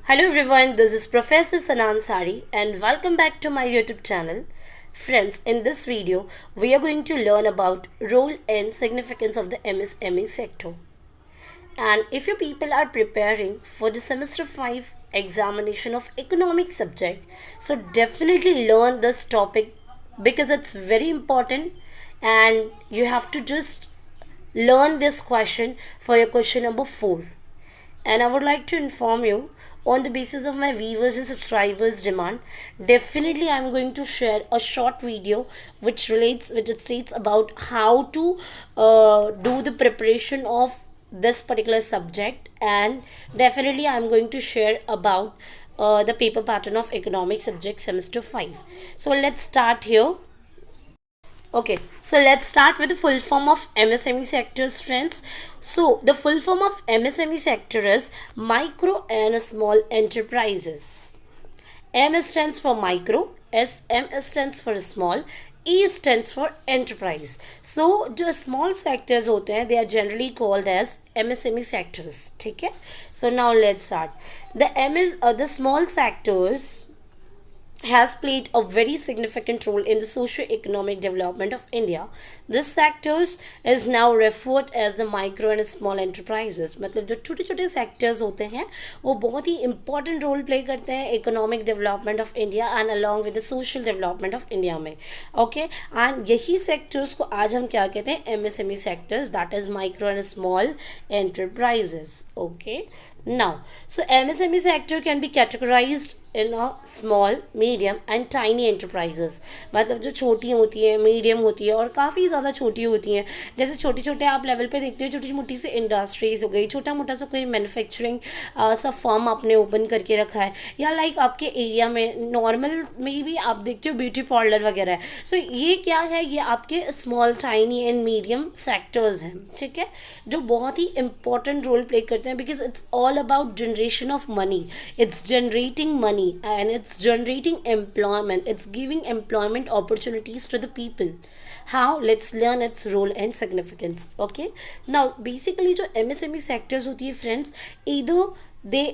Hello everyone, this is Professor Sanan Sari and welcome back to my YouTube channel. Friends, in this video, we are going to learn about role and significance of the MSME sector. And if you people are preparing for the semester 5 examination of economic subject, so definitely learn this topic because it's very important and you have to just learn this question for your question number 4. And I would like to inform you on the basis of my viewers and subscribers demand, definitely I'm going to share a short video which it states about how to do the preparation of this particular subject, and definitely I'm going to share about the paper pattern of economic subject semester 5. So let's start here. Okay, so let's start with the full form of MSME sectors, friends. So, the full form of MSME sector is micro and small enterprises. M stands for micro, M stands for small, E stands for enterprise. So, जो small sectors होते हैं, they are generally called as MSME sectors. ठीक है? So, now let's start. The small sectors has played a very significant role in the socio-economic development of India. This sectors is now referred as the micro and small enterprises. मतलब जो छोटे छोटे sectors होते हैं वो बहुत ही important role play करते हैं economic development of India and along with the social development of India में. Okay, and यही sectors को आज हम क्या कहते हैं, MSME sectors, that is micro and small enterprises. Okay, now so MSME sector can be categorized in a small medium and tiny enterprises. मतलब जो छोटी होती है, मीडियम होती है और काफ़ी ज़्यादा छोटी होती हैं. जैसे छोटे छोटे आप लेवल पे देखते हो, छोटी मोटी सी इंडस्ट्रीज हो गई, छोटा मोटा सा कोई मैन्युफैक्चरिंग सा फर्म आपने ओपन करके रखा है, या लाइक आपके एरिया में नॉर्मल में भी आप देखते हो ब्यूटी पार्लर वगैरह है. सो ये क्या है, ये आपके small tiny and medium sectors हैं. ठीक है, जो बहुत ही इंपॉर्टेंट रोल प्ले करते हैं because it's all about generation of money. It's generating money and it's generating employment, it's giving employment opportunities to the people. How? Let's learn its role and significance. Okay, now basically जो MSME sectors होती है friends, either they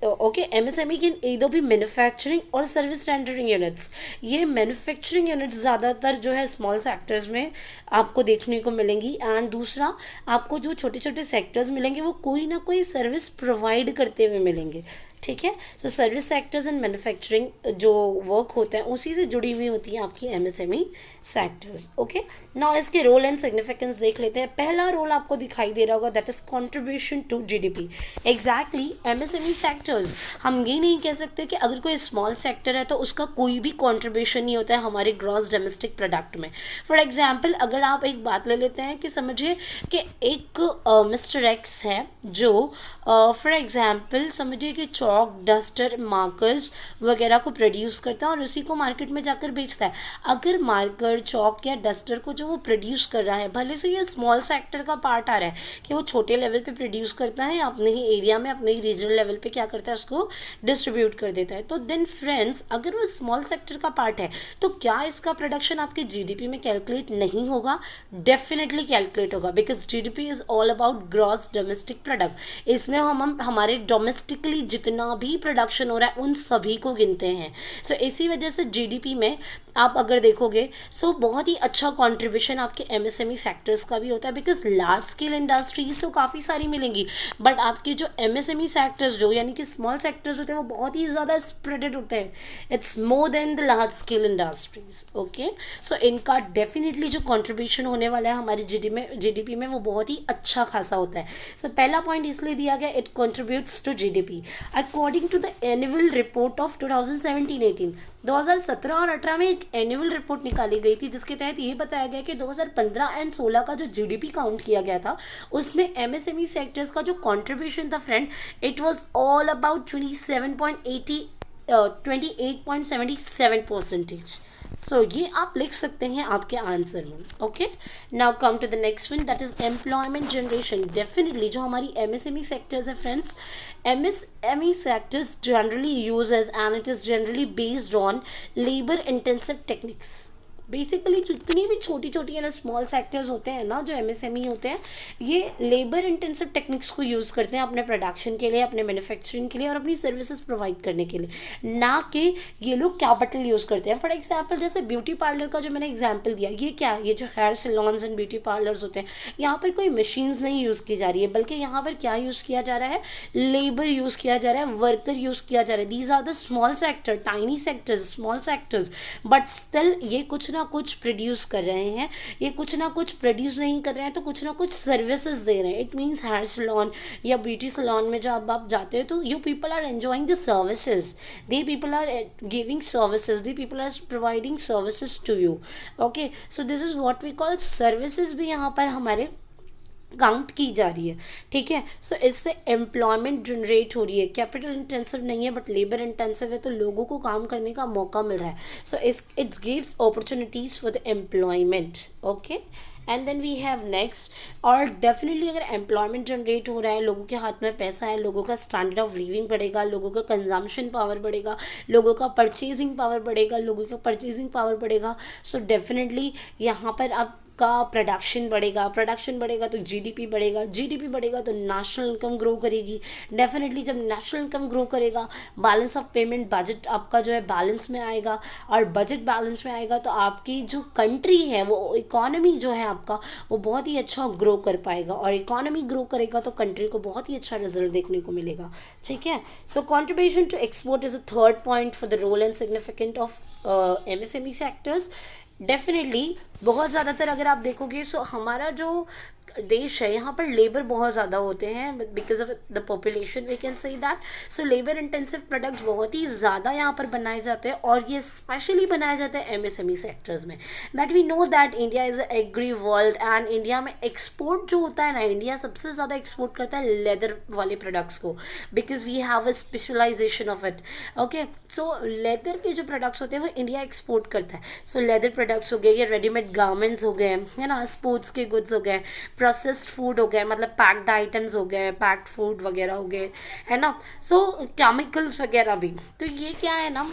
okay, MSME can either भी manufacturing और service rendering units. ये manufacturing units ज़्यादातर जो है small sectors में आपको देखने को मिलेंगी, एंड दूसरा आपको जो छोटे छोटे सेक्टर्स मिलेंगे वो कोई ना कोई सर्विस प्रोवाइड करते हुए मिलेंगे. ठीक है, so service sectors and manufacturing जो वर्क होता है उसी से जुड़ी हुई होती है आपकी MSME सेक्टर्स. ओके, नाउ इसके रोल एंड सिग्निफिकेंस देख लेते हैं. पहला रोल आपको दिखाई दे रहा होगा, that is contribution to GDP. Exactly, MSME sectors, हम ये नहीं कह सकते कि अगर कोई स्मॉल सेक्टर है तो उसका कोई भी कंट्रीब्यूशन नहीं होता है हमारे ग्रॉस डोमेस्टिक प्रोडक्ट में. फॉर एग्जाम्पल, अगर आप एक बात ले लेते हैं कि समझिए कि एक मिस्टर एक्स है जो फॉर एग्जाम्पल समझिए कि चौक, डस्टर, मार्कर्स वगैरह को प्रोड्यूस करता है और उसी को मार्केट में जाकर बेचता है. अगर मार्कर, चौक या डस्टर को जो वो प्रोड्यूस कर रहा है, भले से ये स्मॉल सेक्टर का पार्ट आ रहा है कि वो छोटे लेवल पे प्रोड्यूस करता है, अपने ही एरिया में, अपने ही रीजनल लेवल पे क्या करता है, उसको डिस्ट्रीब्यूट कर देता है, तो देन फ्रेंड्स अगर वो स्मॉल सेक्टर का पार्ट है तो क्या इसका प्रोडक्शन आपके GDP में कैलकुलेट नहीं होगा? डेफिनेटली कैलकुलेट होगा, because GDP is all about gross domestic product. इसमें हम हमारे डोमेस्टिकली जितना भी प्रोडक्शन हो रहा है उन सभी को गिनते हैं. सो इसी वजह से GDP में आप अगर देखोगे सो बहुत ही अच्छा कंट्रीब्यूशन आपके MSME सेक्टर्स का भी होता है, बिकॉज लार्ज स्केल इंडस्ट्रीज तो काफ़ी सारी मिलेंगी, बट आपके जो MSME सेक्टर्स जो यानी कि स्मॉल सेक्टर्स होते हैं वो बहुत ही ज़्यादा स्प्रेडेड होते हैं. It's more than the large scale industries. Okay, so इनका डेफिनेटली जो कंट्रीब्यूशन होने वाला है हमारे GDP में वो बहुत ही अच्छा खासा होता है. सो पहला पॉइंट इसलिए दिया गया, it contributes to GDP. According to the annual report of 2017-18, 2017 और 18 में एक एनुअल रिपोर्ट निकाली गई थी जिसके तहत ये बताया गया कि 2015 एंड 16 का जो GDP काउंट किया गया था उसमें MSME सेक्टर्स का जो कंट्रीब्यूशन था friend, it was all about 28.77%. So ये आप लिख सकते हैं आपके आंसर में. Okay, now come to the next one, that is employment generation. Definitely जो हमारी MSME सेक्टर्स है friends, MSME sectors generally uses and it is generally based on labour intensive techniques. Basically जितनी भी छोटी छोटी है ना स्मॉल सेक्टर्स होते हैं ना, जो एमएसएमई होते हैं, ये लेबर इंटेंसिव टेक्निक्स को यूज़ करते हैं अपने प्रोडक्शन के लिए, अपने मैन्युफैक्चरिंग के लिए और अपनी सर्विसेज प्रोवाइड करने के लिए, ना कि ये लोग कैपिटल यूज़ करते हैं। फॉर एग्जाम्पल जैसे ब्यूटी पार्लर का जो मैंने एग्जाम्पल दिया, ये क्या है, ये जो hair salons and beauty parlours होते हैं, यहाँ पर कोई मशीन्स नहीं यूज़ की जा रही है, बल्कि यहाँ पर क्या यूज़ किया जा रहा है, लेबर यूज़ किया जा रहा है, वर्कर यूज़ किया जा रहा है। These are the small sector, tiny sectors, small sectors, but still ये कुछ ना कुछ प्रोड्यूस कर रहे हैं। ये कुछ ना कुछ प्रोड्यूस नहीं कर रहे हैं तो कुछ ना कुछ सर्विसेज दे रहे हैं। इट मीन्स हेयर सैलून या ब्यूटी सैलून में जब आप जाते हो तो you people are enjoying the services, they people are giving services, they people are providing services to you. Okay, so this is what we call services, भी यहाँ पर हमारे काउंट की जा रही है। ठीक है, सो इससे एम्प्लॉयमेंट जनरेट हो रही है। कैपिटल इंटेंसिव नहीं है बट लेबर इंटेंसिव है, तो लोगों को काम करने का मौका मिल रहा है। So it's gives opportunities for the employment. Okay, and then we have next, और डेफिनेटली अगर एम्प्लॉयमेंट जनरेट हो रहा है, लोगों के हाथ में पैसा है, लोगों का स्टैंडर्ड ऑफ लिविंग बढ़ेगा, लोगों का कंजम्पशन पावर बढ़ेगा, लोगों का परचेजिंग पावर बढ़ेगा, लोगों का परचेजिंग पावर बढ़ेगा। सो डेफिनेटली यहाँ पर आप का प्रोडक्शन बढ़ेगा, प्रोडक्शन बढ़ेगा तो जीडीपी बढ़ेगा, जीडीपी बढ़ेगा तो नेशनल इनकम ग्रो करेगी। डेफिनेटली जब नेशनल इनकम ग्रो करेगा, बैलेंस ऑफ पेमेंट, बजट आपका जो है बैलेंस में आएगा, और बजट बैलेंस में आएगा तो आपकी जो कंट्री है, वो इकोनॉमी जो है आपका, वो बहुत ही अच्छा ग्रो कर पाएगा, और इकोनॉमी ग्रो करेगा तो कंट्री को बहुत ही अच्छा रिजल्ट देखने को मिलेगा। ठीक है, so contribution to export is a third point for the role and significant of MSME sectors. Definitely बहुत ज़्यादातर अगर आप देखोगे, सो हमारा जो देश है, यहाँ पर लेबर बहुत ज़्यादा होते हैं, because of the population we can say that. So labour intensive products बहुत ही ज़्यादा यहाँ पर बनाए जाते हैं, और ये स्पेशली बनाए जाते हैं एमएसएमई सेक्टर्स में। That we know that India is a agri world, and India में एक्सपोर्ट जो होता है ना, इंडिया सबसे ज़्यादा एक्सपोर्ट करता है लेदर वाले प्रोडक्ट्स को, because we have a specialisation of it. Okay, so leather के जो प्रोडक्ट्स होते हैं वो इंडिया एक्सपोर्ट करता है। सो लेदर प्रोडक्ट्स हो गए, या रेडीमेड गारमेंट्स हो गए, है ना, स्पोर्ट्स के गुड्स हो गए, प्रोसेस्ड फूड हो गए, मतलब पैक्ड आइटम्स हो गए, पैक्ड फूड वगैरह हो गए, है ना। सो केमिकल्स वगैरह भी, तो ये क्या है ना,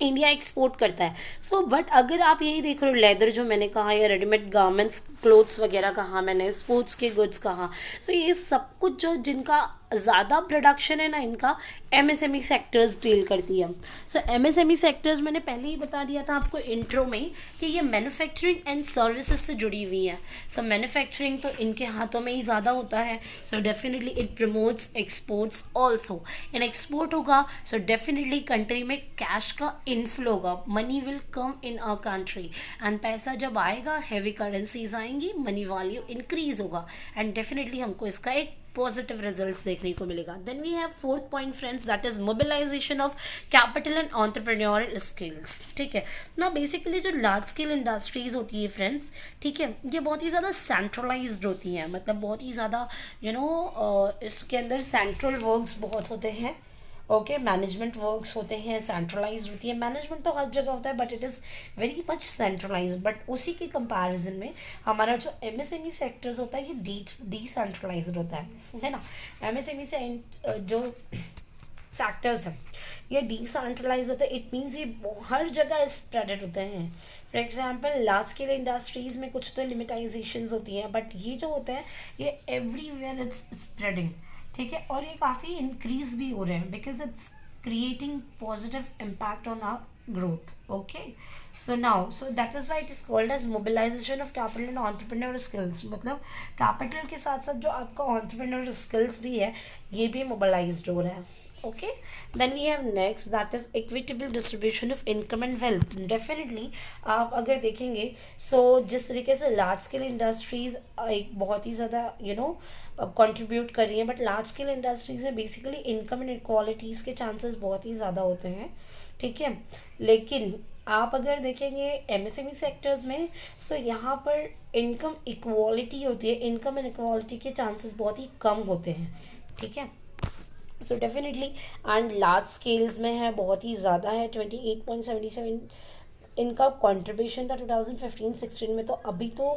इंडिया एक्सपोर्ट करता है। सो बट अगर आप यही देख रहे हो, लेदर जो मैंने कहा, या रेडीमेड गारमेंट्स, क्लोथ्स वगैरह कहा मैंने, स्पोर्ट्स के गुड्स कहा, सो ये सब कुछ जो जिनका ज़्यादा प्रोडक्शन है ना, इनका एमएसएमई सेक्टर्स डील करती है। सो एमएसएमई सेक्टर्स मैंने पहले ही बता दिया था आपको इंट्रो में कि ये मैन्युफैक्चरिंग एंड सर्विसेज से जुड़ी हुई है। सो मैन्युफैक्चरिंग तो इनके हाथों में ही ज़्यादा होता है। So definitely it promotes exports also. इन एक्सपोर्ट होगा सो डेफिनेटली कंट्री में कैश का इनफ्लो होगा, money will come in a country, and पैसा जब आएगा, हैवी करेंसीज आएंगी, मनी वैल्यू इंक्रीज होगा, एंड डेफिनेटली हमको इसका एक पॉजिटिव रिजल्ट्स देखने को मिलेगा। Then we have fourth point friends, that is mobilisation of capital and entrepreneurial skills. ठीक है ना, बेसिकली जो लार्ज स्केल इंडस्ट्रीज होती है फ्रेंड्स, ठीक है, ये बहुत ही ज़्यादा सेंट्रलाइज्ड होती हैं, मतलब बहुत ही ज़्यादा इसके अंदर सेंट्रल वर्क्स बहुत होते हैं। ओके, मैनेजमेंट वर्क्स होते हैं, सेंट्रलाइज होती है। मैनेजमेंट तो हर जगह होता है but it is very much centralise, but उसी के कंपैरिजन में हमारा जो एमएसएमई सेक्टर्स होता है ये डिसेंट्रलाइज्ड होता है ना। एमएसएमई से जो सेक्टर्स हैं ये डिसेंट्रलाइज होता है। इट मीन्स ये हर जगह स्प्रेडेड होते हैं। For example large scale industries में कुछ तो लिमिटाइजेशंस होती हैं, बट ये जो होता है ये एवरीवेयर इट्स स्प्रेडिंग। ठीक है, और ये काफ़ी इंक्रीज भी हो रहे हैं because it's creating positive impact on our growth. Okay, so now so that is why it is called as mobilisation of capital and entrepreneur skills. मतलब कैपिटल के साथ साथ जो आपका एंटरप्रेन्योर स्किल्स भी है ये भी मोबिलाइज्ड हो रहा है। Okay, then we have next, that is equitable distribution of income and wealth. Definitely आप अगर देखेंगे सो जिस तरीके से लार्ज स्केल इंडस्ट्रीज़ एक बहुत ही ज़्यादा कंट्रीब्यूट कर रही हैं, बट लार्ज स्केल इंडस्ट्रीज़ में बेसिकली इनकम इनक्वालिटीज़ के चांसेस बहुत ही ज़्यादा होते हैं। ठीक है, लेकिन आप अगर देखेंगे एमएसएमई सेक्टर्स में सो यहाँ पर इनकम इक्वालिटी होती है, इनकम इनक्वालिटी के चांसेस बहुत ही कम होते हैं। ठीक है, so definitely and large scales में है, बहुत ही ज़्यादा है। 28.77 इनका कंट्रीब्यूशन था 2015-16 में, तो अभी तो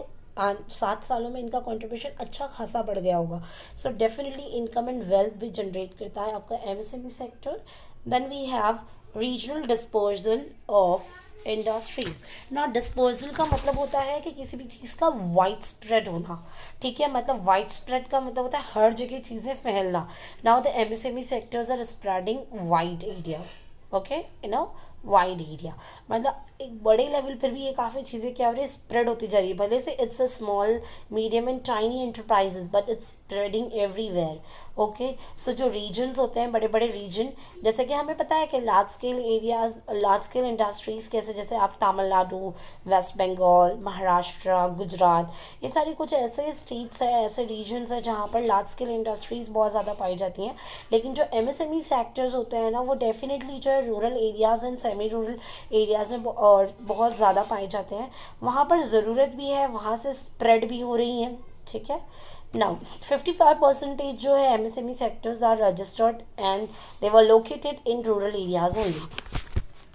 7 सालों में इनका कंट्रीब्यूशन अच्छा खासा बढ़ गया होगा। So definitely income and wealth भी जनरेट करता है आपका MSME sector. Then we have regional disposal of industries ना, डिस्पोजल का मतलब होता है कि किसी भी चीज़ का वाइड स्प्रेड होना, ठीक है, मतलब वाइड स्प्रेड का मतलब होता है हर जगह चीज़ें फैलना. Now the MSME sectors are spreading wide area, okay, wide area, मतलब एक बड़े लेवल पर भी ये काफ़ी चीज़ें क्या हो रही है, स्प्रेड होती जा रही है. भले से it's a small medium and tiny enterprises but it's spreading everywhere. Okay, so जो रीजन्स होते हैं, बड़े बड़े रीजन, जैसे कि हमें पता है कि large scale areas, large scale industries कैसे, जैसे आप तमिलनाडु, वेस्ट बंगाल, महाराष्ट्र, गुजरात, ये सारी कुछ ऐसे स्टेट्स हैं, ऐसे रीजन्स हैं जहाँ पर लार्ज स्केल इंडस्ट्रीज़ बहुत ज़्यादा पाई जाती हैं. लेकिन जो एमएसएमई सेक्टर्स होते हैं ना, वो डेफिनेटली जो है rural areas and semi rural areas में और बहुत ज़्यादा पाए जाते हैं. वहाँ पर ज़रूरत भी है, वहाँ से स्प्रेड भी हो रही हैं, ठीक है. नाउ 55% जो है MSME sectors are registered and they were located in rural areas only.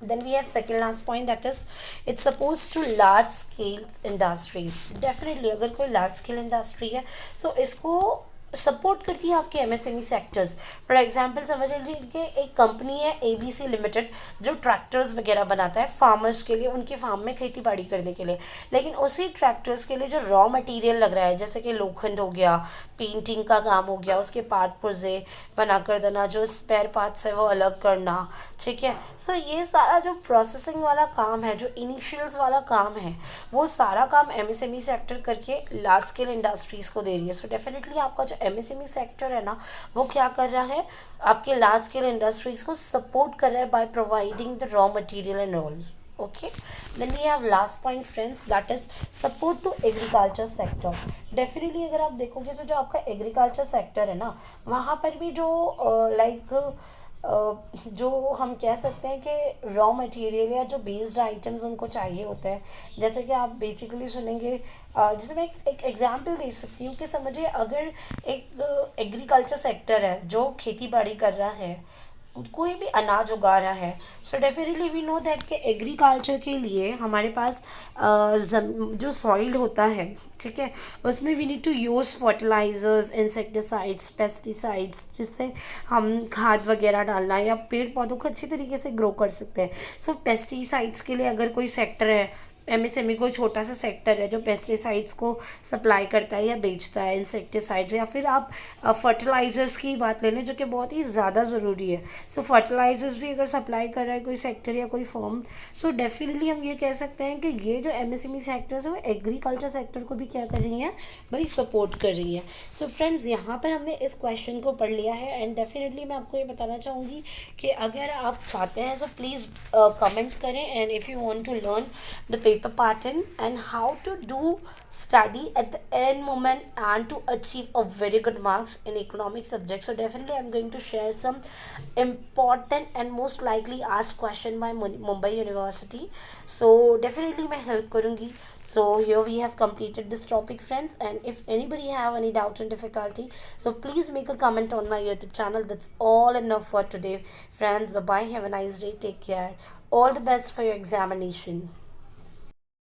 Then we have second last point, that is it's supposed to large scale industries. Definitely अगर कोई large scale industry है, so इसको support करती है आपके MSME sectors. For example समझ लीजिए कि एक कंपनी है एबीसी लिमिटेड जो ट्रैक्टर्स वगैरह बनाता है फार्मर्स के लिए, उनके फार्म में खेती बाड़ी करने के लिए. लेकिन उसी ट्रैक्टर्स के लिए जो रॉ मटेरियल लग रहा है, जैसे कि लोखंड हो गया, पेंटिंग का काम हो गया, उसके पार्ट पुर्जे बना कर देना, जो स्पेयर पार्ट्स है वो अलग करना, ठीक है. सो ये सारा जो प्रोसेसिंग वाला काम है, जो इनिशियल्स वाला काम है, वो सारा काम एमएसएमई सेक्टर करके लार्ज स्केल इंडस्ट्रीज़ को दे रही है. सो डेफिनेटली आपका जो एमएसएमई सेक्टर है ना, वो क्या कर रहा है, आपके लार्ज स्केल इंडस्ट्रीज़ को सपोर्ट कर रहा है by providing the raw material and all. Okay, then we have last point friends, that is support to agriculture sector. Definitely अगर आप देखोगे तो जो आपका एग्रीकल्चर सेक्टर है ना, वहाँ पर भी जो लाइक जो हम कह सकते हैं कि रॉ मटेरियल या जो बेस्ड आइटम्स उनको चाहिए होते हैं, जैसे कि आप बेसिकली सुनेंगे, जैसे मैं एक एग्जांपल दे सकती हूँ कि समझिए अगर एक एग्रीकल्चर सेक्टर है जो खेती बाड़ी कर रहा है, कोई भी अनाज उगा रहा है. So definitely we know that कि एग्रीकल्चर के लिए हमारे पास जो सॉइल होता है, ठीक है, उसमें we need to use fertilisers, insecticides, pesticides, जिससे हम खाद वगैरह डालना या पेड़ पौधों को अच्छी तरीके से ग्रो कर सकते हैं. सो पेस्टिसाइड्स के लिए अगर कोई सेक्टर है, एमएसएमई कोई छोटा सा सेक्टर है जो पेस्टिसाइड्स को सप्लाई करता है या बेचता है, इंसेक्टिसाइड्स, या फिर आप फर्टिलाइज़र्स की बात ले लें जो कि बहुत ही ज़्यादा ज़रूरी है. सो फर्टिलाइज़र्स भी अगर सप्लाई कर रहा है कोई सेक्टर या कोई फर्म, सो डेफिनेटली हम ये कह सकते हैं कि ये जो एमएसएमई सेक्टर्स है वो एग्रीकल्चर सेक्टर को भी क्या कर रही हैं भाई, सपोर्ट कर रही है. सो फ्रेंड्स, यहाँ पर हमने इस क्वेश्चन को पढ़ लिया है एंड डेफिनेटली मैं आपको ये बताना चाहूँगी कि अगर आप चाहते हैं तो प्लीज़ कमेंट करें, and if you want to learn the paper pattern and how to do study at the end moment and to achieve a very good marks in economic subject, so definitely I'm going to share some important and most likely asked question by Mumbai University. So definitely मैं help करूँगी. So here we have completed this topic friends, and if anybody have any doubt and difficulty, so please make a comment on my YouTube channel. That's all enough for today friends. Bye bye, have a nice day, take care, all the best for your examination.